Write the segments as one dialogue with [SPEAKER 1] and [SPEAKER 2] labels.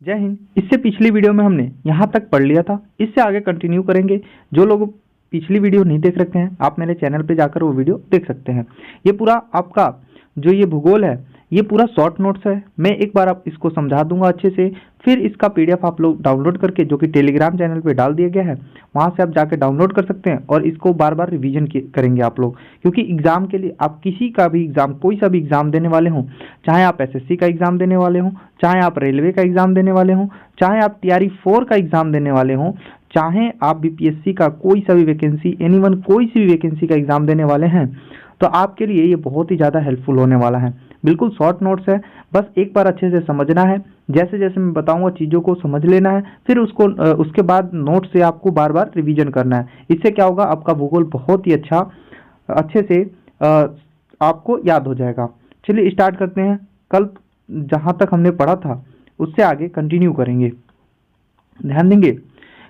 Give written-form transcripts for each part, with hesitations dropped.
[SPEAKER 1] जय हिंद। इससे पिछली वीडियो में हमने यहाँ तक पढ़ लिया था, इससे आगे कंटिन्यू करेंगे। जो लोग पिछली वीडियो नहीं देख रखे हैं, आप मेरे चैनल पे जाकर वो वीडियो देख सकते हैं। ये पूरा आपका जो ये भूगोल है, ये पूरा शॉर्ट नोट्स है। मैं एक बार आप इसको समझा दूंगा अच्छे से, फिर इसका पीडीएफ आप लोग डाउनलोड करके, जो कि टेलीग्राम चैनल पे डाल दिया गया है, वहाँ से आप जाके डाउनलोड कर सकते हैं और इसको बार बार रिवीजन करेंगे आप लोग। क्योंकि एग्जाम के लिए आप किसी का भी एग्जाम, कोई सा भी एग्जाम देने वाले हों, चाहे आप एसएससी का एग्जाम देने वाले हों, चाहे आप रेलवे का एग्जाम देने वाले हों, चाहे आप टीआरई 4 का एग्जाम देने वाले हों, चाहे आप बीपीएससी का कोई सा भी वैकेंसी, एनीवन कोई सी भी वैकेंसी का एग्जाम देने वाले हैं, तो आपके लिए ये बहुत ही ज़्यादा हेल्पफुल होने वाला है। बिल्कुल शॉर्ट नोट्स है, बस एक बार अच्छे से समझना है। जैसे जैसे मैं बताऊंगा चीज़ों को समझ लेना है, फिर उसके बाद नोट से आपको बार बार रिवीजन करना है। इससे क्या होगा, आपका भूगोल बहुत ही अच्छे से आपको याद हो जाएगा। चलिए स्टार्ट करते हैं। कल जहाँ तक हमने पढ़ा था उससे आगे कंटिन्यू करेंगे। ध्यान देंगे,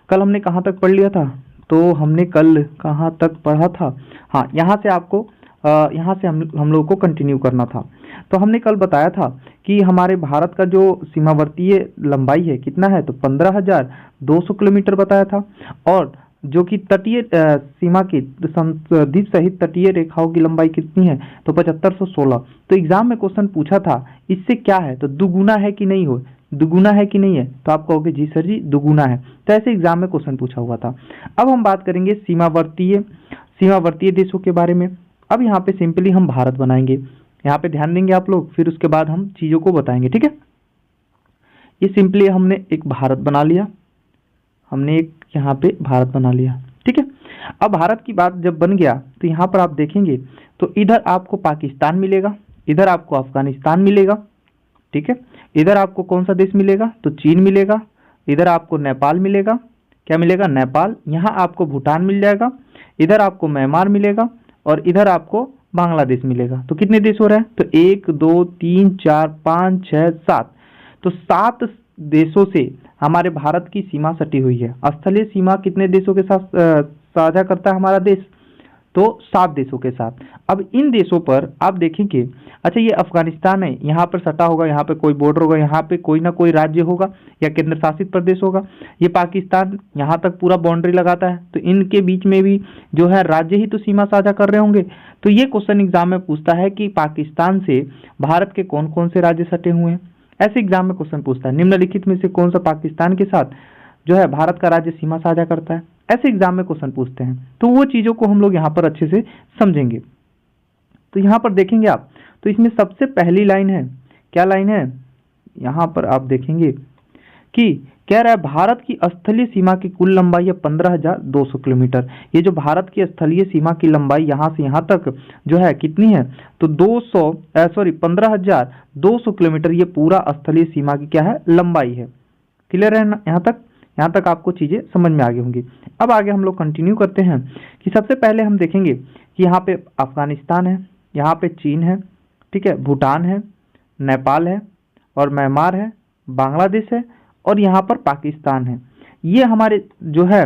[SPEAKER 1] कल हमने कहाँ तक पढ़ लिया था, तो हमने कल कहाँ तक पढ़ा था। हाँ, यहाँ से आपको यहाँ से हम लोगों को कंटिन्यू करना था। तो हमने कल बताया था कि हमारे भारत का जो सीमावर्तीय लंबाई है कितना है, तो 15,200 किलोमीटर बताया था। और जो कि तटीय सीमा की द्वीप सहित तटीय रेखाओं की लंबाई कितनी है, तो 7516। तो एग्जाम में क्वेश्चन पूछा था इससे क्या है, तो दुगुना है कि नहीं हो, दुगुना है कि नहीं है, तो आप कहोगे जी सर जी दुगुना है। तो ऐसे एग्जाम में क्वेश्चन पूछा हुआ था। अब हम बात करेंगे सीमावर्तीय देशों के बारे में। अब यहाँ पे सिंपली हम भारत बनाएंगे, यहाँ पे ध्यान देंगे आप लोग, फिर उसके बाद हम चीज़ों को बताएंगे, ठीक है। ये सिंपली हमने एक भारत बना लिया, हमने एक यहाँ पे भारत बना लिया, ठीक है। अब भारत की बात जब बन गया तो यहाँ पर आप देखेंगे तो इधर आपको पाकिस्तान मिलेगा, इधर आपको अफगानिस्तान मिलेगा, ठीक है। इधर आपको कौन सा देश मिलेगा, तो चीन मिलेगा। इधर आपको नेपाल मिलेगा, क्या मिलेगा, नेपाल। यहाँ आपको भूटान मिल जाएगा, इधर आपको म्यांमार मिलेगा और इधर आपको बांग्लादेश मिलेगा। तो कितने देश हो रहे हैं, तो 1 2 3 4 5 6 7। तो 7 देशों से हमारे भारत की सीमा सटी हुई है। स्थलीय सीमा कितने देशों के साथ साझा करता है हमारा देश, तो 7 देशों के साथ। अब इन देशों पर आप देखेंगे, अच्छा ये अफगानिस्तान है, यहाँ पर सटा होगा, यहाँ पे कोई बॉर्डर होगा, यहाँ पे कोई ना कोई राज्य होगा या केंद्र शासित प्रदेश होगा। ये पाकिस्तान यहाँ तक पूरा बाउंड्री लगाता है, तो इनके बीच में भी जो है राज्य ही तो सीमा साझा कर रहे होंगे। तो ये क्वेश्चन एग्जाम में पूछता है कि पाकिस्तान से भारत के कौन कौन से राज्य सटे हुए हैं। ऐसे एग्जाम में क्वेश्चन पूछता है निम्नलिखित में से कौन सा पाकिस्तान के साथ जो है भारत का राज्य सीमा साझा करता है। ऐसे एग्जाम में क्वेश्चन पूछते हैं, तो वो चीज़ों को हम लोग यहाँ पर अच्छे से समझेंगे। तो यहाँ पर देखेंगे आप, तो इसमें सबसे पहली लाइन है, क्या लाइन है, यहाँ पर आप देखेंगे कि कह रहा है भारत की स्थलीय सीमा की कुल लंबाई है 15,200 किलोमीटर। ये जो भारत की स्थलीय सीमा की लंबाई यहाँ से यहाँ तक जो है कितनी है, तो 15,200 किलोमीटर ये पूरा स्थलीय सीमा की क्या है, लंबाई है। क्लियर है ना, यहाँ तक आपको चीज़ें समझ में आ गई होंगी। अब आगे हम लोग कंटिन्यू करते हैं कि सबसे पहले हम देखेंगे कि यहाँ पे अफगानिस्तान है, यहाँ पे चीन है, ठीक है, भूटान है, नेपाल है और म्यांमार है, बांग्लादेश है और यहाँ पर पाकिस्तान है। ये हमारे जो है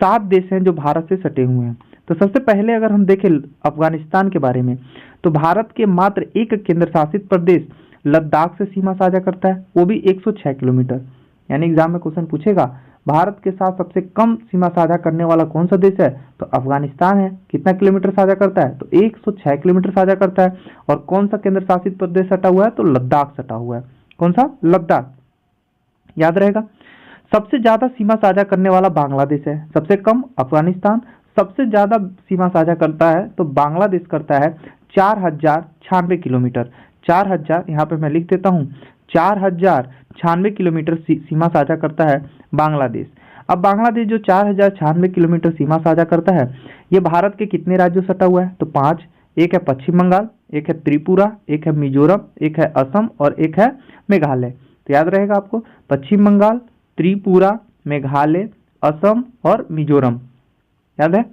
[SPEAKER 1] 7 देश हैं जो भारत से सटे हुए हैं। तो सबसे पहले अगर हम देखें अफगानिस्तान के बारे में, तो भारत के मात्र एक केंद्र शासित प्रदेश लद्दाख से सीमा साझा करता है, वो भी 106 किलोमीटर। यानी एग्जाम में क्वेश्चन पूछेगा भारत के साथ सबसे कम सीमा साझा करने वाला कौन सा देश है, तो अफगानिस्तान है। कितना किलोमीटर साझा करता है, तो 106 किलोमीटर साझा करता है। और कौन सा केंद्र शासित प्रदेश सटा हुआ है, तो लद्दाख सटा हुआ है। कौन सा, लद्दाख, याद रहेगा। सबसे ज्यादा सीमा साझा करने वाला बांग्लादेश है, सबसे कम अफगानिस्तान। सबसे ज्यादा सीमा साझा करता है तो बांग्लादेश करता है 4,096 किलोमीटर। 4,000, यहाँ पे मैं लिख देता हूँ, 4,096 किलोमीटर सीमा साझा करता है बांग्लादेश। अब बांग्लादेश जो 4,096 किलोमीटर सीमा साझा करता है, ये भारत के कितने राज्यों सटा हुआ है, तो 5। एक है पश्चिम बंगाल, एक है त्रिपुरा, एक है मिजोरम, एक है असम और एक है मेघालय। तो याद रहेगा आपको, पश्चिम बंगाल, त्रिपुरा, मेघालय, असम और मिजोरम, याद है।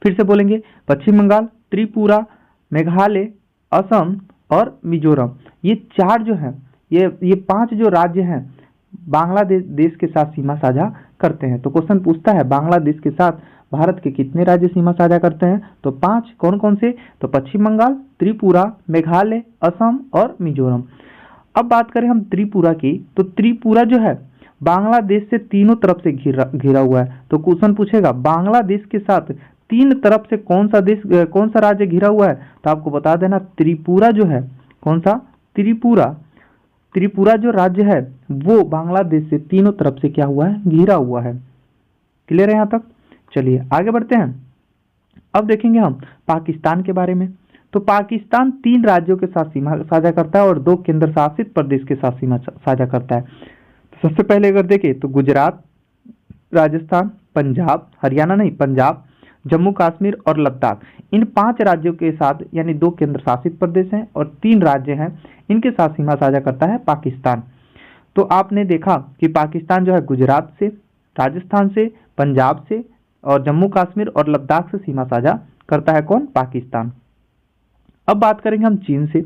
[SPEAKER 1] फिर से बोलेंगे, पश्चिम बंगाल, त्रिपुरा, मेघालय, असम और मिजोरम। ये 4 जो हैं, ये 5 जो राज्य हैं बांग्लादेश देश के साथ सीमा साझा करते हैं। तो क्वेश्चन पूछता है बांग्लादेश के साथ भारत के कितने राज्य सीमा साझा करते हैं, तो 5। कौन कौन से, तो पश्चिम बंगाल, त्रिपुरा, मेघालय, असम और मिजोरम। अब बात करें हम त्रिपुरा की, तो त्रिपुरा जो है बांग्लादेश से तीनों तरफ से घिरा हुआ है। तो क्वेश्चन पूछेगा बांग्लादेश के साथ तीन तरफ से कौन सा राज्य घिरा हुआ है, तो आपको बता देना त्रिपुरा जो है, कौन सा, त्रिपुरा जो राज्य है वो बांग्लादेश से तीनों तरफ से क्या हुआ है, घिरा हुआ है। क्लियर है यहाँ तक? चलिए आगे बढ़ते हैं। अब देखेंगे हम पाकिस्तान के बारे में। तो पाकिस्तान 3 राज्यों के साथ सीमा साझा करता है और 2 केंद्र शासित प्रदेश के साथ सीमा साझा करता है। तो सबसे पहले अगर देखें तो गुजरात, राजस्थान, पंजाब, जम्मू कश्मीर और लद्दाख, इन 5 राज्यों के साथ, यानी 2 केंद्र शासित प्रदेश हैं और 3 राज्य हैं, इनके साथ सीमा साझा करता है पाकिस्तान। तो आपने देखा कि पाकिस्तान जो है गुजरात से, राजस्थान से, पंजाब से और जम्मू कश्मीर और लद्दाख से सीमा साझा करता है। कौन? पाकिस्तान। अब बात करेंगे हम चीन से।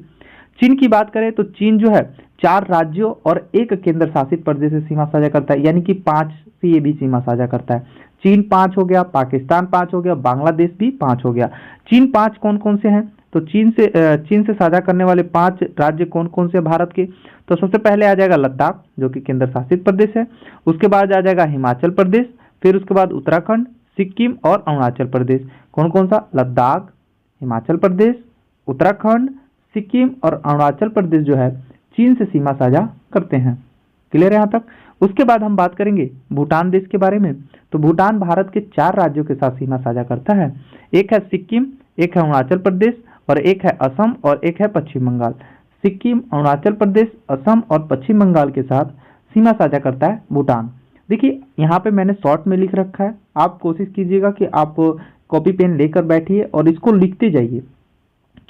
[SPEAKER 1] चीन की बात करें तो चीन जो है 4 राज्यों और 1 केंद्र शासित प्रदेश से सीमा साझा करता है, यानी कि 5 से ये भी सीमा साझा करता है। चीन 5 हो गया, पाकिस्तान 5 हो गया, बांग्लादेश भी 5 हो गया। चीन 5 कौन कौन से हैं? तो चीन से साझा करने वाले 5 राज्य कौन कौन से भारत के? तो सबसे पहले आ जाएगा लद्दाख जो कि केंद्र शासित प्रदेश है, उसके बाद आ जाएगा हिमाचल प्रदेश, फिर उसके बाद उत्तराखंड, सिक्किम और अरुणाचल प्रदेश। कौन कौन सा? लद्दाख, हिमाचल प्रदेश, उत्तराखंड, सिक्किम और अरुणाचल प्रदेश जो है चीन से सीमा साझा करते हैं। क्लियर है यहाँ तक? उसके बाद हम बात करेंगे भूटान देश के बारे में। तो भूटान भारत के 4 राज्यों के साथ सीमा साझा करता है। एक है सिक्किम, एक है अरुणाचल प्रदेश और एक है असम और एक है पश्चिम बंगाल। सिक्किम, अरुणाचल प्रदेश, असम और पश्चिम बंगाल के साथ सीमा साझा करता है भूटान। देखिए यहाँ पे मैंने शॉर्ट में लिख रखा है, आप कोशिश कीजिएगा कि आप कॉपी पेन लेकर बैठिए और इसको लिखते जाइए,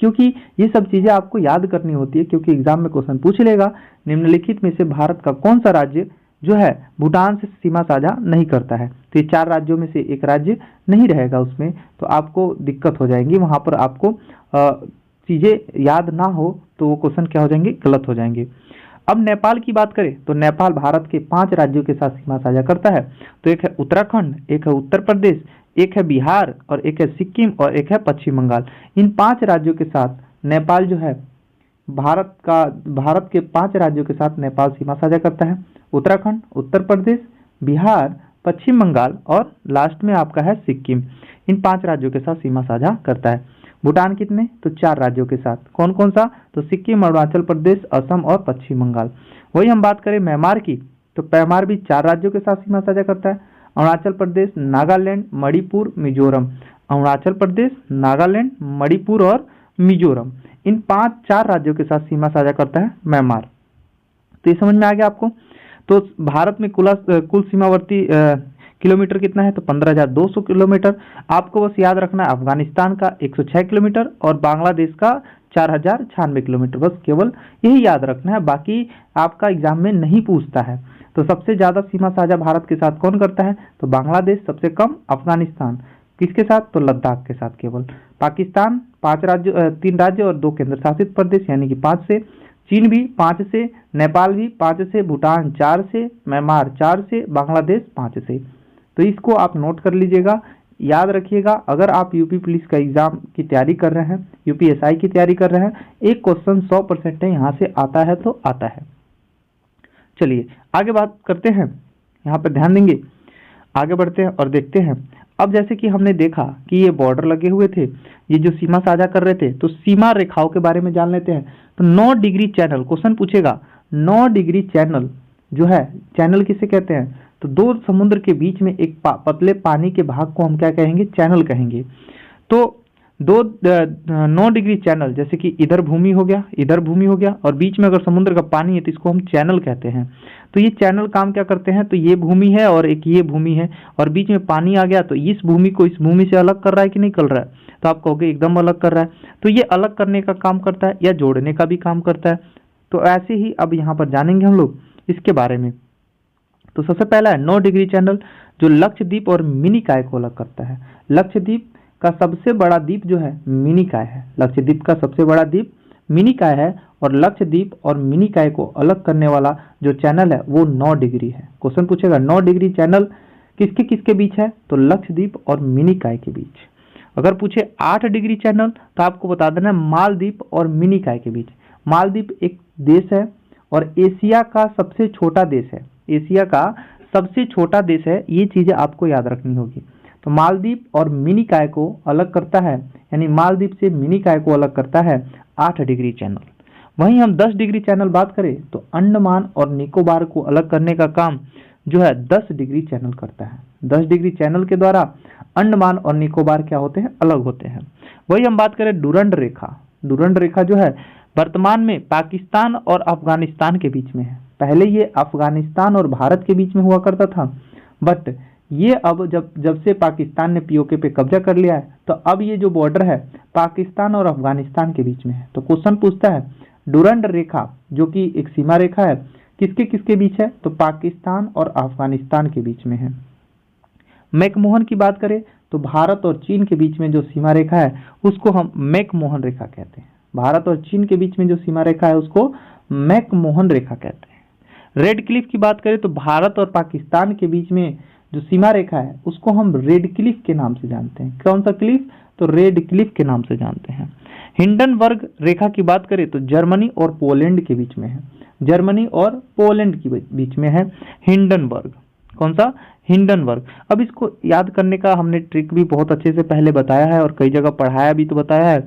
[SPEAKER 1] क्योंकि ये सब चीजें आपको याद करनी होती है, क्योंकि एग्जाम में क्वेश्चन पूछ लेगा निम्नलिखित में से भारत का कौन सा राज्य जो है भूटान से सीमा साझा नहीं करता है। तो ये 4 राज्यों में से एक राज्य नहीं रहेगा उसमें, तो आपको दिक्कत हो जाएंगी, वहां पर आपको चीजें याद ना हो तो वो क्वेश्चन क्या हो जाएंगे, गलत हो जाएंगे। अब नेपाल की बात करें तो नेपाल भारत के 5 राज्यों के साथ सीमा साझा करता है। तो एक है उत्तराखंड, एक है उत्तर प्रदेश, एक है बिहार और एक है सिक्किम और एक है पश्चिम बंगाल। इन 5 राज्यों के साथ नेपाल जो है भारत के 5 राज्यों के साथ नेपाल सीमा साझा करता है। उत्तराखंड, उत्तर प्रदेश, बिहार, पश्चिम बंगाल और लास्ट में आपका है सिक्किम। इन 5 राज्यों के साथ सीमा साझा करता है। भूटान कितने? तो 4 राज्यों के साथ। कौन कौन सा? तो सिक्किम, अरुणाचल प्रदेश, असम और पश्चिम बंगाल। वही हम बात करें म्यांमार की, तो म्यांमार भी 4 राज्यों के साथ सीमा साझा करता है। अरुणाचल प्रदेश, नागालैंड, मणिपुर, मिजोरम। अरुणाचल प्रदेश, नागालैंड, मणिपुर और मिजोरम, इन 4 राज्यों के साथ सीमा साझा करता है म्यांमार। तो ये समझ में आ गया आपको? तो भारत में कुल सीमावर्ती किलोमीटर कितना है? तो 15,200 किलोमीटर। आपको बस याद रखना है अफगानिस्तान का 106 किलोमीटर और बांग्लादेश का 4,096 किलोमीटर, बस केवल यही याद रखना है, बाकी आपका एग्जाम में नहीं पूछता है। तो सबसे ज्यादा सीमा साझा भारत के साथ कौन करता है? तो बांग्लादेश, सबसे कम अफगानिस्तान। किसके साथ? तो लद्दाख के साथ केवल। पाकिस्तान 3 राज्य और 2 केंद्र शासित प्रदेश, यानी कि 5 से। चीन भी 5 से, नेपाल भी 5 से, भूटान 4 से, म्यांमार 4 से, बांग्लादेश 5 से। तो इसको आप नोट कर लीजिएगा, याद रखिएगा। अगर आप यूपी पुलिस का एग्जाम की तैयारी कर रहे हैं, यूपीएसआई की तैयारी कर रहे हैं, एक क्वेश्चन 100% है यहाँ से आता है तो आता है। चलिए आगे बात करते हैं, यहाँ पर ध्यान देंगे, आगे बढ़ते हैं और देखते हैं। अब जैसे कि हमने देखा कि ये बॉर्डर लगे हुए थे, ये जो सीमा साझा कर रहे थे, तो सीमा रेखाओं के बारे में जान लेते हैं। तो 9 डिग्री चैनल, क्वेश्चन पूछेगा 9 डिग्री चैनल जो है, चैनल किसे कहते हैं? तो 2 समुद्र के बीच में एक पतले पानी के भाग को हम क्या कहेंगे? चैनल कहेंगे। तो 9 डिग्री चैनल, जैसे कि इधर भूमि हो गया, इधर भूमि हो गया और बीच में अगर समुद्र का पानी है तो इसको हम चैनल कहते हैं। तो ये चैनल काम क्या करते हैं? तो ये भूमि है और एक ये भूमि है और बीच में पानी आ गया, तो इस भूमि को इस भूमि से अलग कर रहा है कि नहीं कर रहा है? तो आप कहोगे एकदम अलग कर रहा है। तो ये अलग करने का काम करता है या जोड़ने का भी काम करता है। तो ऐसे ही अब यहाँ पर जानेंगे हम लोग इसके बारे में। तो सबसे पहला है 9 डिग्री चैनल, जो लक्षद्वीप और मिनिकॉय को अलग करता है। लक्षद्वीप का सबसे बड़ा द्वीप जो है मिनिकॉय है। लक्षद्वीप का सबसे बड़ा द्वीप मिनिकॉय है और लक्षद्वीप और मिनिकॉय को अलग करने वाला जो चैनल है वो 9 डिग्री है। क्वेश्चन पूछेगा 9 डिग्री चैनल किसके किसके बीच है? तो लक्षद्वीप और मिनिकॉय के बीच। अगर पूछे 8 डिग्री चैनल तो आपको बता देना मालदीव और मिनिकॉय के बीच। मालदीव एक देश है और एशिया का सबसे छोटा देश है। एशिया का सबसे छोटा देश है, ये चीज़ें आपको याद रखनी होगी। तो मालदीव और मिनिकॉय को अलग करता है, यानी मालदीव से मिनिकॉय को अलग करता है 8 डिग्री चैनल। वहीं हम 10 डिग्री चैनल बात करें तो अंडमान और निकोबार को अलग करने का काम जो है 10 डिग्री चैनल करता है। 10 डिग्री चैनल के द्वारा अंडमान और निकोबार क्या होते हैं, अलग होते हैं। वही हम बात करें डुरंड रेखा। डुरंड रेखा जो है वर्तमान में पाकिस्तान और अफगानिस्तान के बीच में है। पहले ये अफगानिस्तान और भारत के बीच में हुआ करता था, बट ये अब जब से पाकिस्तान ने पीओके पे कब्जा कर लिया है, तो अब ये जो बॉर्डर है पाकिस्तान और अफगानिस्तान के बीच में है। तो क्वेश्चन पूछता है डुरंड रेखा जो कि एक सीमा रेखा है, किसके किसके बीच है, तो पाकिस्तान और अफगानिस्तान के बीच में है। मैकमोहन की बात करें तो भारत और चीन के बीच में जो सीमा रेखा है उसको हम मैकमोहन रेखा कहते हैं। भारत और चीन के बीच में जो सीमा रेखा है उसको मैकमोहन रेखा कहते हैं। रेड क्लिफ की बात करें तो भारत और पाकिस्तान के बीच में जो सीमा रेखा है उसको हम रेड क्लिफ के नाम से जानते हैं। कौन सा क्लिफ, तो रेड क्लिफ के नाम से जानते हैं। हिंडनबर्ग रेखा की बात करें तो जर्मनी और पोलैंड के बीच में है। जर्मनी और पोलैंड के बीच में है हिंडनबर्ग। कौन सा, हिंडनबर्ग। अब इसको याद करने का हमने ट्रिक भी बहुत अच्छे से पहले बताया है और कई जगह पढ़ाया भी तो बताया है।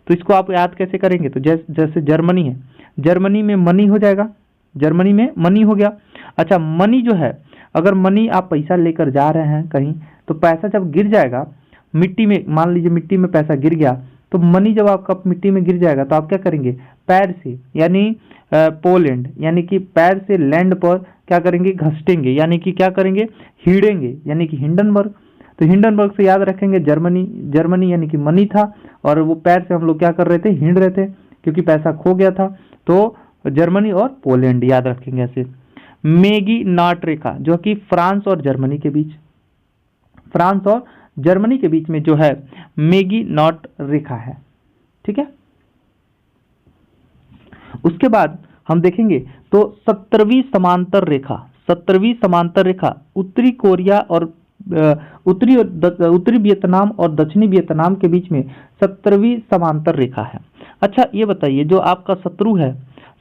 [SPEAKER 1] तो इसको आप याद कैसे करेंगे, तो जैसे जर्मनी है, जर्मनी में मनी हो जाएगा, जर्मनी में मनी हो गया। अच्छा, मनी जो है, अगर मनी आप पैसा लेकर जा रहे हैं कहीं, तो पैसा जब गिर जाएगा मिट्टी में, मान लीजिए मिट्टी में पैसा गिर गया, तो मनी जब आपका मिट्टी में गिर जाएगा तो आप क्या करेंगे, पैर से, यानी पोलैंड, यानी कि पैर से लैंड पर क्या करेंगे, घसीटेंगे, यानी कि क्या करेंगे, हिड़ेंगे, यानी कि हिंडनबर्ग। तो हिंडनबर्ग से याद रखेंगे जर्मनी, जर्मनी यानी कि मनी था, और वो पैर से हम लोग क्या कर रहे थे, हिंड रहे थे, क्योंकि पैसा खो गया था। तो जर्मनी और पोलैंड याद रखेंगे ऐसे। मेगी नॉट रेखा जो कि फ्रांस और जर्मनी के बीच, फ्रांस और जर्मनी के बीच में जो है मेगी नॉट रेखा है, ठीक है। उसके बाद हम देखेंगे तो 17वीं समांतर रेखा, 17वीं समांतर रेखा उत्तरी कोरिया और उत्तरी वियतनाम और दक्षिणी वियतनाम के बीच में 17वीं समांतर रेखा है। अच्छा ये बताइए, जो आपका शत्रु है,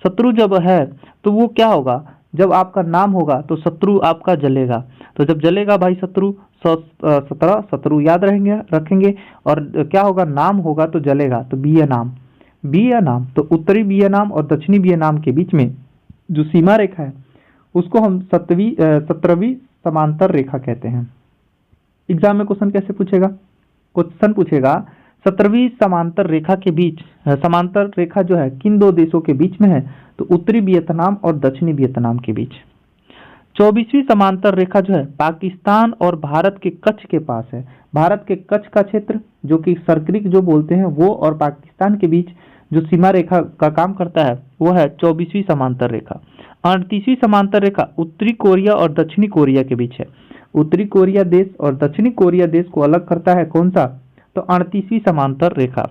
[SPEAKER 1] शत्रु जब है तो वो क्या होगा, जब आपका नाम होगा तो शत्रु आपका जलेगा। तो जब जलेगा भाई शत्रु, 17 शत्रु याद रखेंगे, और क्या होगा, नाम होगा तो जलेगा, तो वियतनाम, वियतनाम। तो उत्तरी वियतनाम और दक्षिणी वियतनाम के बीच में जो सीमा रेखा है उसको हम 17वीं समांतर रेखा कहते हैं। एग्जाम में क्वेश्चन कैसे पूछेगा, क्वेश्चन पूछेगा 17वीं समांतर रेखा के बीच, समांतर रेखा जो है किन दो देशों के बीच में है, तो उत्तरी वियतनाम और दक्षिणी वियतनाम के बीच। 24वीं समांतर रेखा जो है पाकिस्तान और भारत के कच्छ के पास है। भारत के कच्छ का क्षेत्र जो कि सर्करिक जो बोलते हैं वो, और पाकिस्तान के बीच जो सीमा रेखा का काम करता है वो है 24वीं समांतर रेखा। 38वीं समांतर रेखा उत्तरी कोरिया और दक्षिणी कोरिया के बीच है। उत्तरी कोरिया देश और दक्षिणी कोरिया देश को अलग करता है कौन सा, तो 38वीं समांतर रेखा।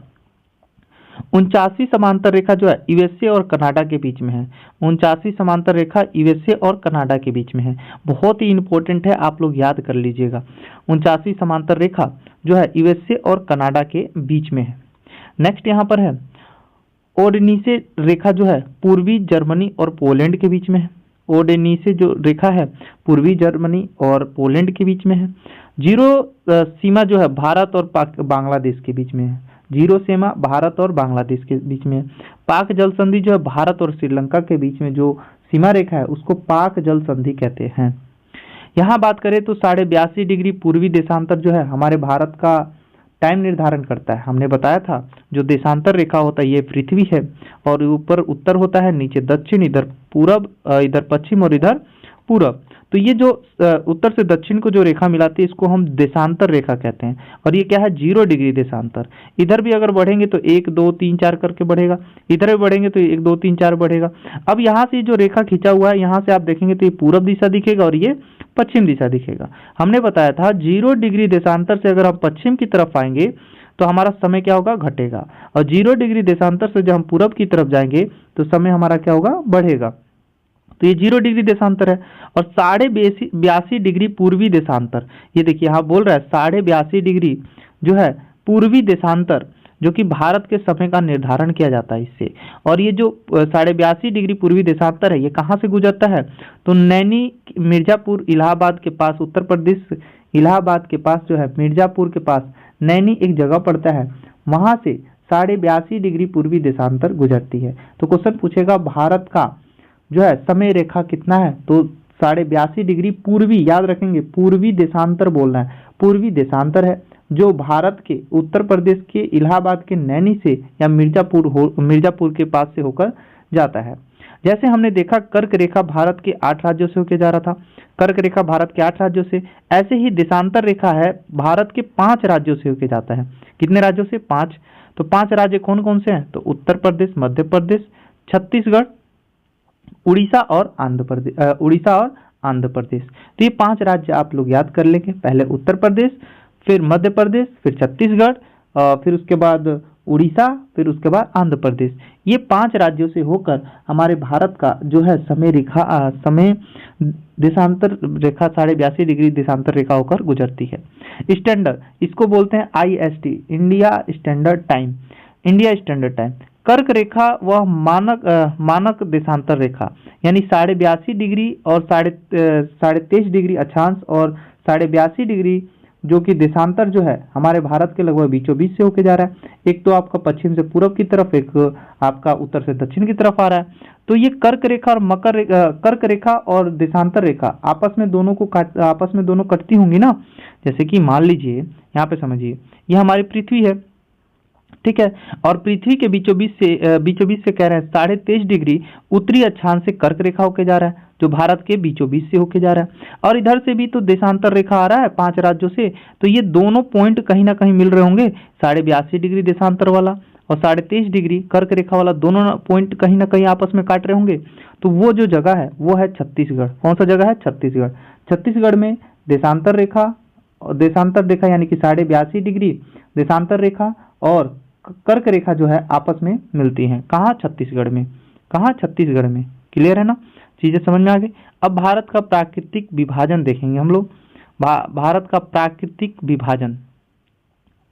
[SPEAKER 1] 49वीं समांतर रेखा जो है यूएसए और कनाडा के बीच में है। 49वीं समांतर रेखा यूएसए और कनाडा के बीच में है, बहुत ही इंपॉर्टेंट है, आप लोग याद कर लीजिएगा। 49वीं समांतर रेखा जो है यूएसए और कनाडा के बीच में है। नेक्स्ट यहाँ पर है ओडेनिसे रेखा जो है पूर्वी जर्मनी और पोलैंड के बीच में है। ओडेनिसे जो रेखा है पूर्वी जर्मनी और पोलैंड के बीच में है। जीरो सीमा जो है भारत और बांग्लादेश के बीच में है। जीरो सीमा भारत और बांग्लादेश के बीच में है। पाक जल संधि जो है भारत और श्रीलंका के बीच में जो सीमा रेखा है उसको पाक जल संधि कहते हैं। यहाँ बात करें तो 82.5 डिग्री पूर्वी देशांतर जो है हमारे भारत का टाइम निर्धारण करता है। हमने बताया था जो देशांतर रेखा होता है ये पृथ्वी है, और ऊपर उत्तर होता है, नीचे दक्षिण, इधर पूरब, इधर पश्चिम और इधर पूरब। तो ये जो उत्तर से दक्षिण को जो रेखा मिलाती है इसको हम देशांतर रेखा कहते हैं। और ये क्या है, 0 डिग्री देशांतर। इधर भी अगर बढ़ेंगे तो 1 2 3 4 करके बढ़ेगा, इधर भी बढ़ेंगे तो 1 2 3 4 बढ़ेगा। अब यहाँ से जो रेखा खींचा हुआ है यहाँ से आप देखेंगे तो ये पूरब दिशा दिखेगा और ये पश्चिम दिशा दिखेगा। हमने बताया था 0 डिग्री देशांतर से अगर हम पश्चिम की तरफ आएंगे तो हमारा समय क्या होगा, घटेगा, और 0 डिग्री देशांतर से जब हम पूरब की तरफ जाएंगे तो समय हमारा क्या होगा, बढ़ेगा। तो ये 0 डिग्री देशांतर है। और 82.5 डिग्री पूर्वी देशांतर, ये देखिए यहाँ बोल रहा है 82.5 डिग्री जो है पूर्वी देशांतर, जो कि भारत के समय का निर्धारण किया जाता है इससे। और ये जो 82.5 डिग्री पूर्वी देशांतर है, ये कहाँ से गुजरता है? तो नैनी मिर्जापुर इलाहाबाद के पास, उत्तर प्रदेश इलाहाबाद के पास जो है, मिर्जापुर के पास नैनी एक जगह पड़ता है, वहां से 82.5 डिग्री पूर्वी देशांतर गुजरती है। तो क्वेश्चन पूछेगा भारत का जो है समय रेखा कितना है? तो 82.5 डिग्री पूर्वी, याद रखेंगे पूर्वी देशांतर बोलना है, पूर्वी देशांतर है जो भारत के उत्तर प्रदेश के इलाहाबाद के नैनी से या मिर्जापुर के पास से होकर जाता है। जैसे हमने देखा कर्क रेखा भारत के 8 राज्यों से होकर जा रहा था, कर्क रेखा भारत के 8 राज्यों से, ऐसे ही देशांतर रेखा है भारत के 5 राज्यों से होकर जाता है। कितने राज्यों से? 5। तो 5 राज्य कौन कौन से हैं? तो उत्तर प्रदेश, मध्य प्रदेश, छत्तीसगढ़, उड़ीसा और आंध्र प्रदेश। तो ये 5 राज्य आप लोग याद कर लेंगे, पहले उत्तर प्रदेश, फिर मध्य प्रदेश, फिर छत्तीसगढ़, फिर उसके बाद उड़ीसा, फिर उसके बाद आंध्र प्रदेश। ये 5 राज्यों से होकर हमारे भारत का जो है समय देशांतर रेखा 82.5 डिग्री देशांतर रेखा होकर गुजरती है। स्टैंडर्ड, इसको बोलते हैं IST, India standard time, India standard time. कर्क रेखा वह मानक देशांतर रेखा, यानी 82.5 डिग्री और 23.5 डिग्री अक्षांश और 82.5 डिग्री जो कि देशांतर जो है हमारे भारत के लगभग बीचों बीच से होके जा रहा है। एक तो आपका पश्चिम से पूर्व की तरफ, एक आपका उत्तर से दक्षिण की तरफ आ रहा है। तो ये कर्क रेखा और देशांतर रेखा आपस में दोनों कटती होंगी ना। जैसे कि मान लीजिए, यहाँ पे समझिए, ये हमारी पृथ्वी है, ठीक है, और पृथ्वी के बीचों बीच से कह रहे हैं 23.5 डिग्री उत्तरी अक्षांश से कर्क रेखा होके जा रहा है, जो भारत के बीचों बीच से होके जा रहा है। और इधर से भी तो देशांतर रेखा आ रहा है 5 राज्यों से, तो ये दोनों पॉइंट कहीं ना कहीं मिल रहे होंगे, 82.5 डिग्री देशांतर वाला और 23.5 डिग्री कर्क रेखा वाला, दोनों पॉइंट कहीं ना कहीं आपस में काट रहे होंगे। तो वो जो जगह है वो है छत्तीसगढ़। कौन सा जगह है? छत्तीसगढ़। छत्तीसगढ़ में देशांतर रेखा यानी कि 82.5 डिग्री देशांतर रेखा और कर्क रेखा जो है आपस में मिलती हैं। कहाँ? छत्तीसगढ़ में। कहाँ? छत्तीसगढ़ में। क्लियर है ना? चीजें समझ में आ गई। अब भारत का प्राकृतिक विभाजन देखेंगे हम लोग। भारत का प्राकृतिक विभाजन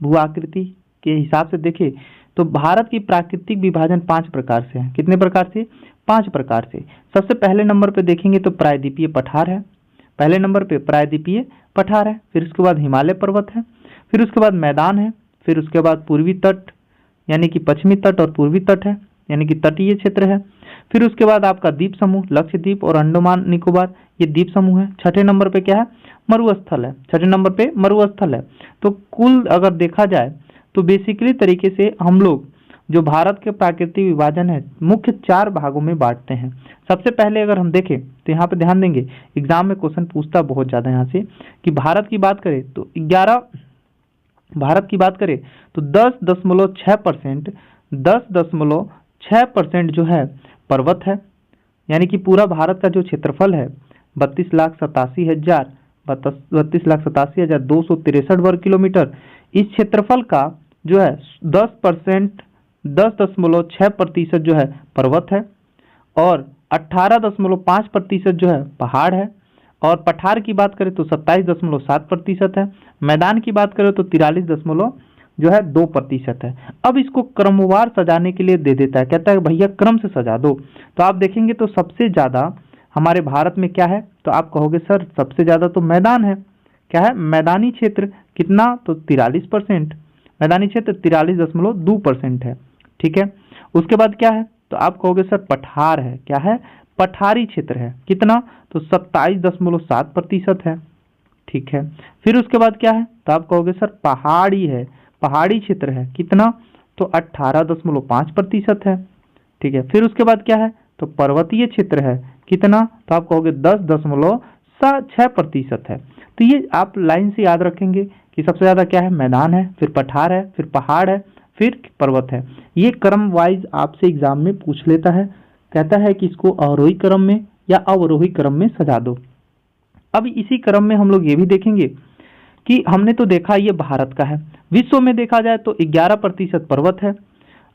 [SPEAKER 1] भू आकृति के हिसाब से देखें तो भारत की प्राकृतिक विभाजन 5 प्रकार से है। कितने प्रकार से? 5 प्रकार से। सबसे पहले नंबर पे देखेंगे तो प्रायद्वीपीय पठार है, पहले नंबर पे प्रायद्वीपीय पठार है, फिर उसके बाद हिमालय पर्वत है, फिर उसके बाद मैदान है, फिर उसके बाद पूर्वी तट यानी कि पश्चिमी तट और पूर्वी तट है यानी कि तटीय क्षेत्र है, फिर उसके बाद आपका द्वीप समूह, लक्षद्वीप और अंडमान निकोबार, ये द्वीप समूह है। छठे नंबर पे क्या है? मरुस्थल है। छठे नंबर पे मरुस्थल है। तो कुल अगर देखा जाए तो बेसिकली तरीके से हम लोग जो भारत के प्राकृतिक विभाजन है मुख्य 4 भागों में बांटते हैं। सबसे पहले अगर हम देखें तो यहाँ पे ध्यान देंगे, एग्जाम में क्वेश्चन पूछता बहुत ज्यादा यहाँ से कि भारत की बात करें तो 10.6% जो है पर्वत है, यानी कि पूरा भारत का जो क्षेत्रफल है 32,87,263 वर्ग किलोमीटर, इस क्षेत्रफल का जो है 10.6% जो है पर्वत है और 18.5% जो है पहाड़ है। और पठार की बात करें तो 27.7% है। मैदान की बात करें तो 43.2% है। अब इसको क्रमवार सजाने के लिए दे देता है, कहता है भैया क्रम से सजा दो। तो आप देखेंगे तो सबसे ज्यादा हमारे भारत में क्या है? तो आप कहोगे सर सबसे ज्यादा तो मैदान है। क्या है? मैदानी क्षेत्र। कितना? तो 43%। मैदानी क्षेत्र 43.2% है। ठीक है, उसके बाद क्या है? तो आप कहोगे सर पठार है। क्या है? पठारी क्षेत्र है। कितना? तो 27.7% है। ठीक है, फिर उसके बाद क्या है? तो आप कहोगे सर पहाड़ी है, पहाड़ी क्षेत्र है। कितना? तो 18.5% है। ठीक है, फिर उसके बाद क्या है? तो पर्वतीय क्षेत्र है। कितना? तो आप कहोगे 10.6% है। तो ये आप लाइन से याद रखेंगे कि सबसे ज्यादा क्या है? मैदान है, फिर पठार है, फिर पहाड़ है, फिर पर्वत है। ये क्रम वाइज आपसे एग्जाम में पूछ लेता है, कहता है कि इसको आरोही क्रम में या अवरोही क्रम में सजा दो। अब इसी क्रम में हम लोग ये भी देखेंगे कि हमने तो देखा ये भारत का है, विश्व में देखा जाए तो 11% पर्वत है,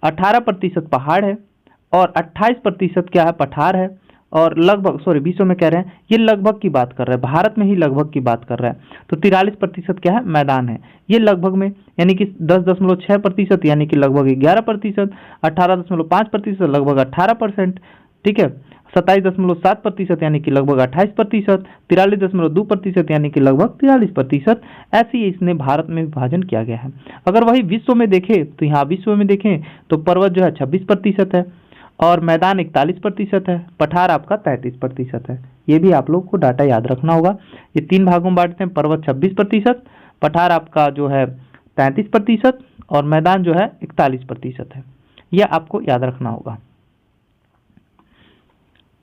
[SPEAKER 1] 18% पहाड़ है और 28% क्या है? पठार है और लगभग, सॉरी विश्व में कह रहे हैं, ये लगभग की बात कर रहे हैं, भारत में ही लगभग की बात कर रहा है। तो 43% क्या है, मैदान है। ये लगभग में यानी कि 10.6%, यानी कि लगभग 11%, 18.5% लगभग 18%, ठीक है, 27.7% यानी कि लगभग 28%, 43.2% यानी कि लगभग 43%, ऐसे ही इसने भारत में विभाजन किया गया है। अगर वही विश्व में देखें तो यहाँ विश्व में देखें तो पर्वत जो है 26% है और मैदान 41% है, पठार आपका 33% है। ये भी आप लोग को डाटा याद रखना होगा। ये 3 भागों में बांटते हैं, पर्वत 26%, पठार आपका जो है 33% और मैदान जो है 41% है। यह आपको याद रखना होगा।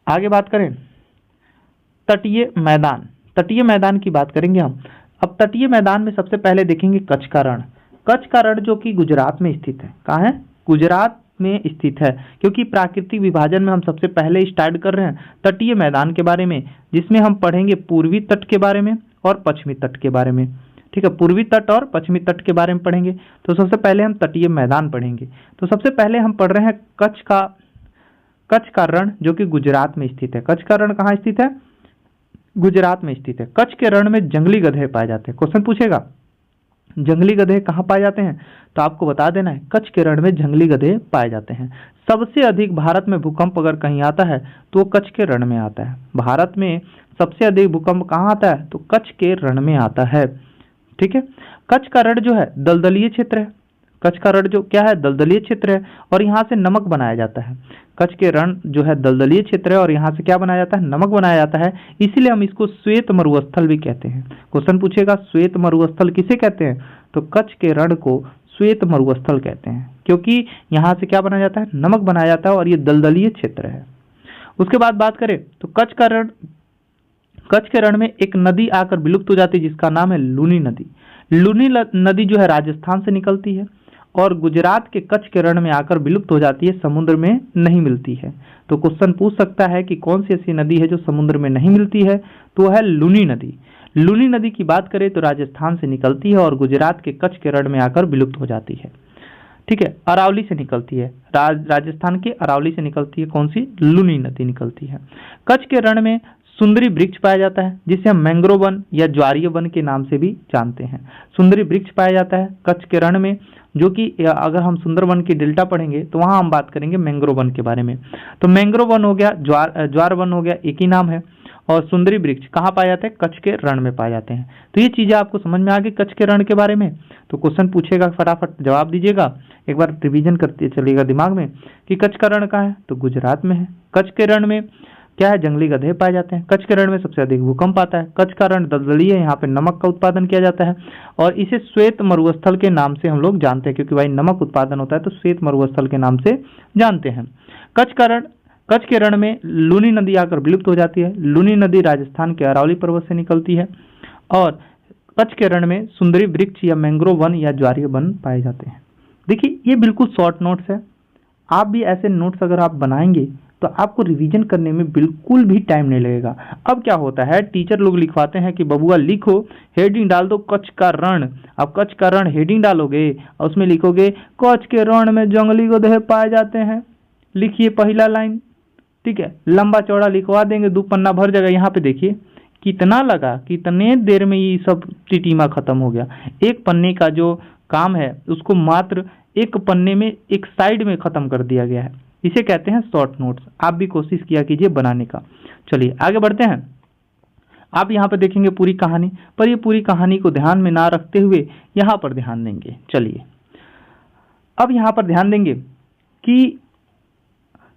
[SPEAKER 1] आगे बात करें तटीय मैदान। तटीय मैदान की बात करेंगे हम। अब तटीय मैदान में सबसे पहले देखेंगे कच्छ का रण। कच्छ का रण जो कि गुजरात में स्थित है। कहाँ है? गुजरात में स्थित है, क्योंकि प्राकृतिक विभाजन में हम सबसे पहले स्टार्ट कर रहे हैं तटीय मैदान के बारे में, जिसमें हम पढ़ेंगे पूर्वी तट के बारे में और पश्चिमी तट के बारे में। ठीक है, पूर्वी तट और पश्चिमी तट के बारे में पढ़ेंगे। तो सबसे पहले हम तटीय मैदान पढ़ेंगे। तो सबसे पहले हम पढ़ रहे हैं कच्छ का रण जो कि गुजरात में स्थित है। कच्छ का रण कहाँ स्थित है? गुजरात में स्थित है। कच्छ के रण में जंगली गधे पाए जाते हैं। क्वेश्चन पूछेगा जंगली गधे कहाँ पाए जाते हैं, तो आपको बता देना है कच्छ के रण में जंगली गधे पाए जाते हैं। सबसे अधिक भारत में भूकंप अगर कहीं आता है तो वो कच्छ के रण में आता है। भारत में सबसे अधिक भूकंप कहाँ आता है? तो कच्छ के रण में आता है। ठीक है, कच्छ का रण जो है दलदलीय क्षेत्र है। कच्छ का रण जो क्या है? दलदलीय क्षेत्र है और यहाँ से नमक बनाया जाता है। कच्छ के रण जो है दलदलीय क्षेत्र है और यहाँ से क्या बनाया जाता है? नमक बनाया जाता है। इसीलिए हम इसको श्वेत मरुस्थल भी कहते हैं। क्वेश्चन पूछेगा श्वेत मरुस्थल किसे कहते हैं? तो कच्छ के रण को श्वेत मरुस्थल कहते हैं, क्योंकि यहाँ से क्या बनाया जाता है? नमक बनाया जाता है और ये दलदलीय क्षेत्र है। उसके बाद बात करें तो कच्छ के रण में एक नदी आकर विलुप्त हो जाती है जिसका नाम है लूनी नदी। लूनी नदी जो है राजस्थान से निकलती है और गुजरात के कच्छ के रण में आकर विलुप्त हो जाती है, समुद्र में नहीं मिलती है। तो क्वेश्चन पूछ सकता है कि कौन सी ऐसी नदी है जो समुद्र में नहीं मिलती है, तो वह है लूनी नदी। लूनी नदी की बात करें तो राजस्थान से निकलती है और गुजरात के कच्छ के रण में आकर विलुप्त हो जाती है। ठीक है, अरावली से निकलती है, राजस्थान के अरावली से निकलती है। कौन सी? लूनी नदी निकलती है। कच्छ के रण में सुंदरी वृक्ष पाया जाता है जिसे हम मैंग्रोव वन या ज्वारीय वन के नाम से भी जानते हैं। सुंदरी वृक्ष पाया जाता है कच्छ के रण में, जो कि अगर हम सुंदरवन की डेल्टा पढ़ेंगे तो वहां हम बात करेंगे मैंग्रोव वन के बारे में। तो मैंग्रोव वन हो गया, ज्वार वन हो गया, एक ही नाम है। और सुंदरी वृक्ष कहाँ पाए जाते हैं? कच्छ के रण में पाए जाते हैं। तो ये चीजें आपको समझ में आ गई कच्छ के रण के बारे में। तो क्वेश्चन पूछेगा, फटाफट जवाब दीजिएगा, एक बार रिवीजन करते चलिएगा दिमाग में कि कच्छ का रण कहाँ है? तो गुजरात में है। कच्छ के रण में क्या है? जंगली गधे पाए जाते हैं। कच्छ के रण में सबसे अधिक भूकंप आता है। कच्छ का रण दलदली है, यहाँ पे नमक का उत्पादन किया जाता है और इसे श्वेत मरुस्थल के नाम से हम लोग जानते हैं, क्योंकि भाई नमक उत्पादन होता है तो श्वेत मरुस्थल के नाम से जानते हैं। कच्छ के रण में लूनी नदी आकर विलुप्त हो जाती है। लूनी नदी राजस्थान के अरावली पर्वत से निकलती है और कच्छ के रण में सुंदरी वृक्ष या मैंग्रोव वन या ज्वारीय वन पाए जाते हैं। देखिए ये बिल्कुल शॉर्ट नोट्स है। आप भी ऐसे नोट्स अगर आप बनाएंगे तो आपको रिवीजन करने में बिल्कुल भी टाइम नहीं लगेगा। अब क्या होता है, टीचर लोग लिखवाते हैं कि बबुआ लिखो, हेडिंग डाल दो कच्छ का रण। अब कच्छ का रण हेडिंग डालोगे और उसमें लिखोगे कच्छ के रण में जंगली गधे पाए जाते हैं। लिखिए पहला लाइन, ठीक है, लंबा चौड़ा लिखवा देंगे, 2 पन्ना भर जाएगा। यहाँ पे देखिए कितना लगा, कितने देर में ये सब टिटीमा खत्म हो गया। एक पन्ने का जो काम है उसको मात्र एक पन्ने में एक साइड में खत्म कर दिया गया है। इसे कहते हैं शॉर्ट नोट्स। आप भी कोशिश किया कीजिए बनाने का। चलिए आगे बढ़ते हैं। आप यहाँ पर देखेंगे पूरी कहानी, पर ये पूरी कहानी को ध्यान में ना रखते हुए यहाँ पर ध्यान देंगे। चलिए अब यहाँ पर ध्यान देंगे कि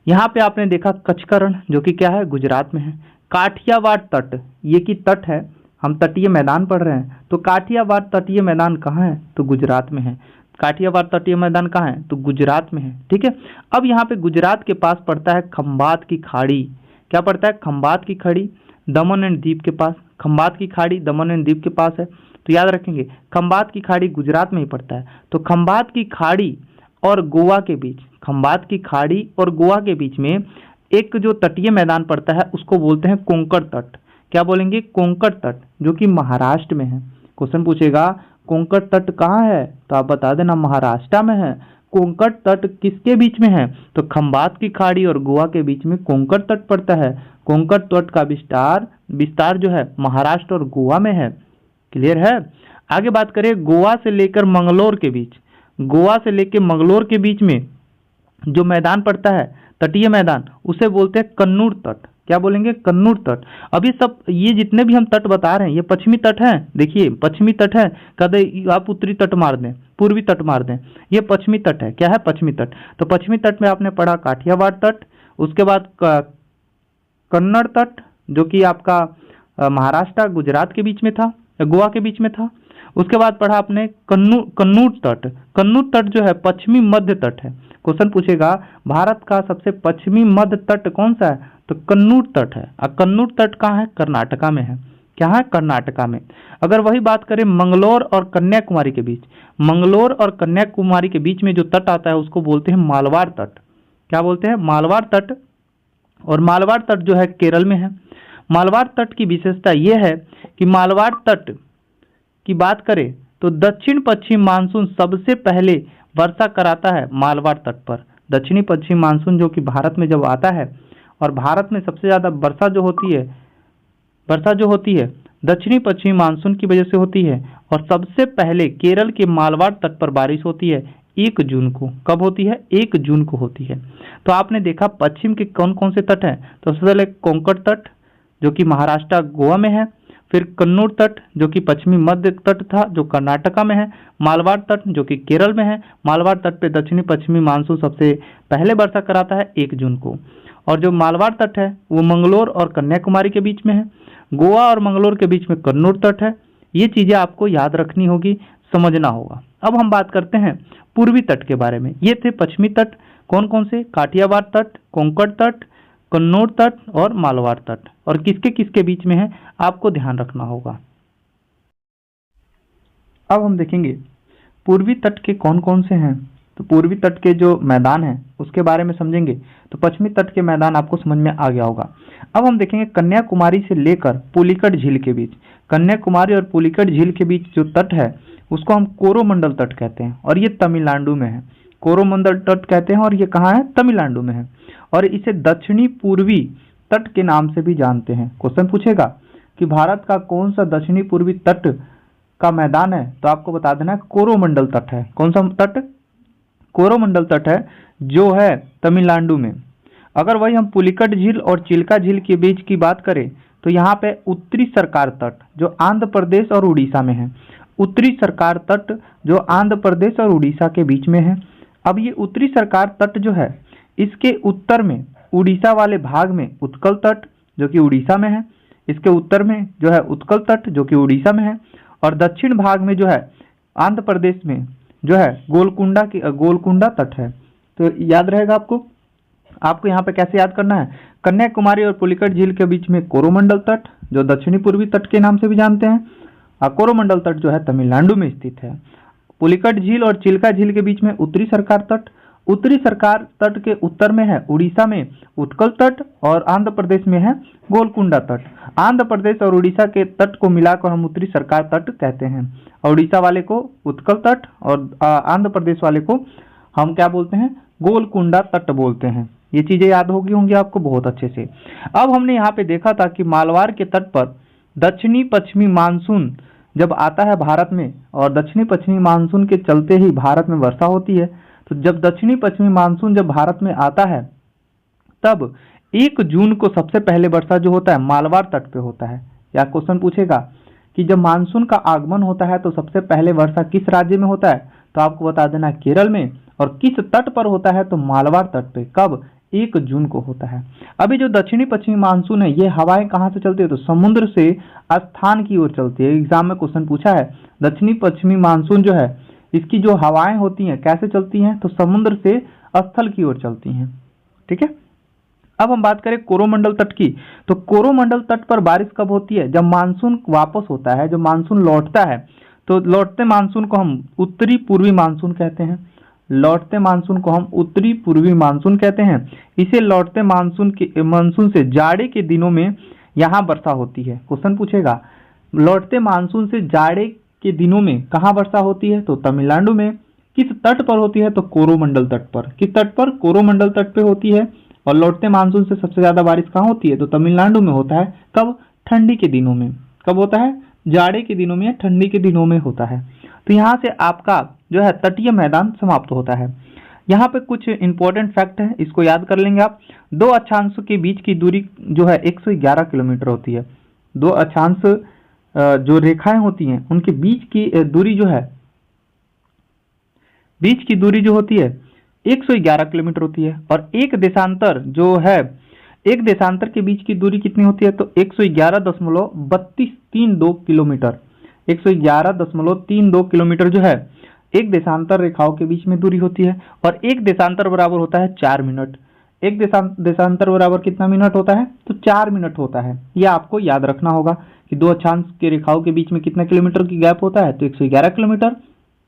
[SPEAKER 1] यहाँ पे आपने देखा कच्छ का रण जो कि क्या है? गुजरात में है। काठियावाड़ तट, ये की तट है, हम तटीय मैदान पढ़ रहे हैं। तो काठियावाड़ तटीय मैदान कहाँ है? तो गुजरात में है। काठियावाड़ तटीय मैदान कहाँ है? तो गुजरात में है। ठीक है, अब यहाँ पे गुजरात के पास पड़ता है खंबात की खाड़ी। क्या पड़ता है? खंबात की खाड़ी, दमन एंड दीव के पास। खंबात की खाड़ी दमन एंड दीव के पास है। तो याद रखेंगे खंबात की खाड़ी गुजरात में ही पड़ता है। तो खंबात की खाड़ी और गोवा के बीच, खंबात की खाड़ी और गोवा के बीच में एक जो तटीय मैदान पड़ता है उसको बोलते हैं कोंकण तट। क्या बोलेंगे? कोंकण तट, जो कि महाराष्ट्र में है। क्वेश्चन पूछेगा कोंकण तट कहाँ है? तो आप बता देना महाराष्ट्र में है। कोंकण तट किसके बीच में है? तो खंबात की खाड़ी और गोवा के बीच में कोंकण तट पड़ता है। कोंकण तट का विस्तार जो है महाराष्ट्र और गोवा में है। क्लियर है। आगे बात करें गोवा से लेकर मंगलोर के बीच, गोवा से लेकर मंगलोर के बीच में जो मैदान पड़ता है तटीय मैदान, उसे बोलते हैं कन्नूर तट। क्या बोलेंगे? कन्नूर तट। अब ये जितने भी हम तट बता रहे हैं ये पश्चिमी तट है। देखिए पश्चिमी तट है, कदे आप उत्तरी तट मार दें, पूर्वी तट मार दें, ये पश्चिमी तट है। क्या है? पश्चिमी तट। तो पश्चिमी तट में आपने पढ़ा काठियावाड़ तट, उसके बाद कन्नड़ तट जो कि आपका महाराष्ट्र गुजरात के बीच में था, गोवा के बीच में था। उसके बाद पढ़ा आपने कन्नूर तट। कन्नूर तट जो है पश्चिमी मध्य तट है। क्वेश्चन पूछेगा भारत का सबसे पश्चिमी मध्य तट कौन सा है? तो कन्नूर तट है। और कन्नूर तट कहाँ है? कर्नाटका में है। क्या है? कर्नाटका में। अगर वही बात करें मंगलोर और कन्याकुमारी के बीच, मंगलोर और कन्याकुमारी के बीच में जो तट आता है उसको बोलते हैं मालवाड़ तट। क्या बोलते हैं? मालवाड़ तट। और मालवाड़ तट जो है केरल में है। मालवाड़ तट की विशेषता यह है कि मालवाड़ तट की बात करें तो दक्षिण पश्चिम मानसून सबसे पहले वर्षा कराता है मालवाड़ तट पर। दक्षिणी पश्चिम मानसून जो कि भारत में जब आता है, और भारत में सबसे ज्यादा वर्षा जो होती है दक्षिणी पश्चिमी मानसून की वजह से होती है। और सबसे पहले केरल के मालवाड़ तट पर बारिश होती है 1 जून को। कब होती है? 1 जून को होती है। तो आपने देखा पश्चिम के कौन कौन से तट हैं। तो सबसे पहले कोंकण तट जो कि महाराष्ट्र गोवा में है, फिर कन्नूर तट जो कि पश्चिमी मध्य तट था जो कर्नाटका में है, मालवाड़ तट जो कि केरल में है। मालवाड़ तट पे दक्षिणी पश्चिमी मानसून सबसे पहले वर्षा कराता है 1 जून को। और जो मालवाड़ तट है वो मंगलोर और कन्याकुमारी के बीच में है। गोवा और मंगलोर के बीच में कन्नूर तट है। ये चीजें आपको याद रखनी होगी, समझना होगा। अब हम बात करते हैं पूर्वी तट के बारे में। ये थे पश्चिमी तट, कौन कौन से? काठियावाड़ तट, कोंकण तट, कन्नौर तट और मालवाड़ तट। और किसके किसके बीच में है आपको ध्यान रखना होगा। अब हम देखेंगे पूर्वी तट के कौन कौन से हैं। तो पूर्वी तट के जो मैदान हैं उसके बारे में समझेंगे तो पश्चिमी तट के मैदान आपको समझ में आ गया होगा। अब हम देखेंगे कन्याकुमारी से लेकर पुलिकट झील के बीच, कन्याकुमारी और पुलिकट झील के बीच जो तट है उसको हम कोरोमंडल तट कहते हैं और ये तमिलनाडु में है। कोरोमंडल तट कहते हैं और ये कहाँ है? तमिलनाडु में है। और इसे दक्षिणी पूर्वी तट के नाम से भी जानते हैं। क्वेश्चन पूछेगा कि भारत का कौन सा दक्षिणी पूर्वी तट का मैदान है, तो आपको बता देना है कोरोमंडल तट है। कौन सा तट? कोरोमंडल तट है जो है तमिलनाडु में। अगर वही हम पुलिकट झील और चिल्का झील के बीच की बात करें तो यहाँ पे उत्तरी सरकार तट जो आंध्र प्रदेश और उड़ीसा में है, उत्तरी सरकार तट जो आंध्र प्रदेश और उड़ीसा के बीच में है। अब ये उत्तरी सरकार तट जो है इसके उत्तर में उड़ीसा वाले भाग में उत्कल तट जो कि उड़ीसा में है, इसके उत्तर में जो है उत्कल तट जो कि उड़ीसा में है, और दक्षिण भाग में जो है आंध्र प्रदेश में जो है गोलकुंडा तट है। तो याद रहेगा आपको यहाँ पे कैसे याद करना है? कन्याकुमारी और पुलिकट झील के बीच में कोरोमंडल तट जो दक्षिणी पूर्वी तट के नाम से भी जानते हैं, और कोरोमंडल तट जो है तमिलनाडु में स्थित है। पुलिकट झील और चिल्का झील के बीच में उत्तरी सरकार तट, उत्तरी सरकार तट के उत्तर में है उड़ीसा में उत्कल तट और आंध्र प्रदेश में है गोलकुंडा तट। आंध्र प्रदेश और उड़ीसा के तट को मिलाकर हम उत्तरी सरकार तट कहते हैं, और उड़ीसा वाले को उत्कल तट और आंध्र प्रदेश वाले को हम क्या बोलते हैं? गोलकुंडा तट बोलते हैं। ये चीजें याद होंगी आपको बहुत अच्छे से। अब हमने यहाँ पे देखा था कि मालवाड़ के तट पर दक्षिणी पश्चिमी मानसून जब आता है भारत में, और दक्षिणी पश्चिमी मानसून के चलते ही भारत में वर्षा होती है। तो जब दक्षिणी पश्चिमी मानसून जब भारत में आता है तब 1 जून को सबसे पहले वर्षा जो होता है मालवाड़ तट पे होता है। या क्वेश्चन पूछेगा कि जब मानसून का आगमन होता है तो सबसे पहले वर्षा किस राज्य में होता है, तो आपको बता देना केरल में। और किस तट पर होता है, तो मालवाड़ तट पे। कब? 1 जून को होता है। अभी जो दक्षिणी पश्चिमी मानसून है ये हवाएं कहाँ से चलती है, तो समुद्र से स्थान की ओर चलती है। एग्जाम में क्वेश्चन पूछा है दक्षिणी पश्चिमी मानसून जो है इसकी जो हवाएं होती हैं कैसे चलती हैं, तो समुद्र से स्थल की ओर चलती हैं। ठीक है। अब हम बात करें कोरोमंडल तट की, तो कोरोमंडल तट पर बारिश कब होती है? जब मानसून वापस होता है, जब मानसून लौटता है। तो लौटते मानसून को हम उत्तरी पूर्वी मानसून कहते हैं। लौटते मानसून को हम उत्तरी पूर्वी मानसून कहते हैं। इसे लौटते मानसून से जाड़े के दिनों में यहाँ वर्षा होती है। क्वेश्चन पूछेगा लौटते मानसून से जाड़े के दिनों में कहाँ वर्षा होती है, तो तमिलनाडु में। किस तट पर होती है? तो कोरोमंडल तट पर। किस तट पर? कोरोमंडल तट पे होती है। और लौटते मानसून से सबसे ज्यादा बारिश कहाँ होती है? तो तमिलनाडु में होता है। कब? ठंडी के दिनों में। कब होता है? जाड़े के दिनों में या ठंडी के दिनों में होता है। तो यहाँ से आपका जो है तटीय मैदान समाप्त होता है। यहाँ पे कुछ इंपॉर्टेंट फैक्ट है, इसको याद कर लेंगे आप। दो अक्षांशों के बीच की दूरी जो है 111 किलोमीटर होती है। दो अक्षांश जो रेखाएं होती हैं उनके बीच की दूरी जो है, बीच की दूरी जो होती है 111 किलोमीटर होती है। और एक देशांतर जो है, एक देशांतर के बीच की दूरी कितनी होती है? तो 111.3232 किलोमीटर। 111.32 किलोमीटर जो है एक देशांतर रेखाओं के बीच में दूरी होती है। और एक देशांतर बराबर होता है 4 मिनट। एक देशांतर बराबर कितना मिनट होता है? तो 4 मिनट होता है। यह आपको याद रखना होगा कि दो अक्षांश के रेखाओं के बीच में कितना किलोमीटर की गैप होता है? तो 111 किलोमीटर।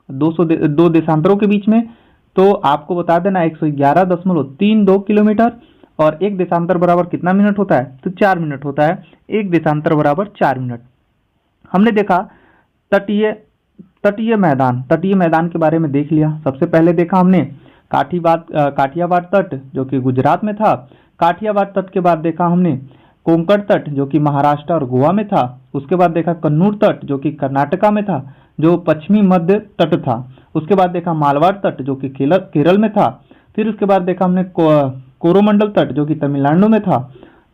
[SPEAKER 1] 2 देशांतरों के बीच में तो आपको बता देना 111.32 किलोमीटर। और एक देशांतर बराबर कितना मिनट होता है? तो 4 मिनट होता है। एक देशांतर बराबर 4 मिनट। हमने देखा तटीय मैदान। तटीय मैदान के बारे में देख लिया। सबसे पहले देखा हमने काठियावाड़ तट जो कि गुजरात में था। काठियावाड़ तट के बाद देखा हमने कोंकण तट जो कि महाराष्ट्र और गोवा में था। उसके बाद देखा कन्नूर तट जो कि कर्नाटका में था, जो पश्चिमी मध्य तट था। उसके बाद देखा मालवाड़ तट जो कि केरल में था। फिर उसके बाद देखा हमने कोरोमंडल तट जो कि तमिलनाडु में था।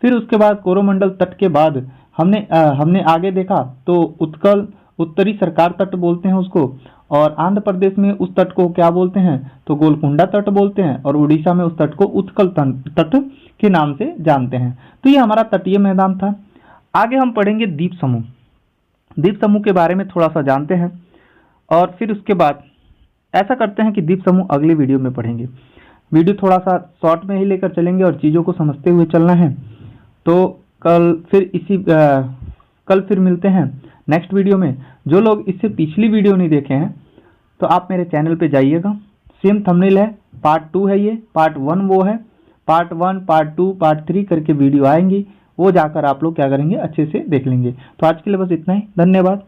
[SPEAKER 1] फिर उसके बाद कोरोमंडल तट के बाद हमने आगे देखा तो उत्कल उत्तरी सरकार तट बोलते हैं उसको। और आंध्र प्रदेश में उस तट को क्या बोलते हैं? तो गोलकुंडा तट बोलते हैं। और उड़ीसा में उस तट को उत्कल तट के नाम से जानते हैं। तो ये हमारा तटीय मैदान था। आगे हम पढ़ेंगे द्वीप समूह। द्वीप समूह के बारे में थोड़ा सा जानते हैं और फिर उसके बाद ऐसा करते हैं कि द्वीप समूह अगली वीडियो में पढ़ेंगे। वीडियो थोड़ा सा शॉर्ट में ही लेकर चलेंगे और चीज़ों को समझते हुए चलना है। तो कल फिर मिलते हैं नेक्स्ट वीडियो में। जो लोग इससे पिछली वीडियो नहीं देखे हैं तो आप मेरे चैनल पे जाइएगा। सेम थंबनेल है, पार्ट 2 है ये, पार्ट 1 वो है। पार्ट 1, पार्ट 2, पार्ट 3 करके वीडियो आएंगी, वो जाकर आप लोग क्या करेंगे? अच्छे से देख लेंगे। तो आज के लिए बस इतना ही। धन्यवाद।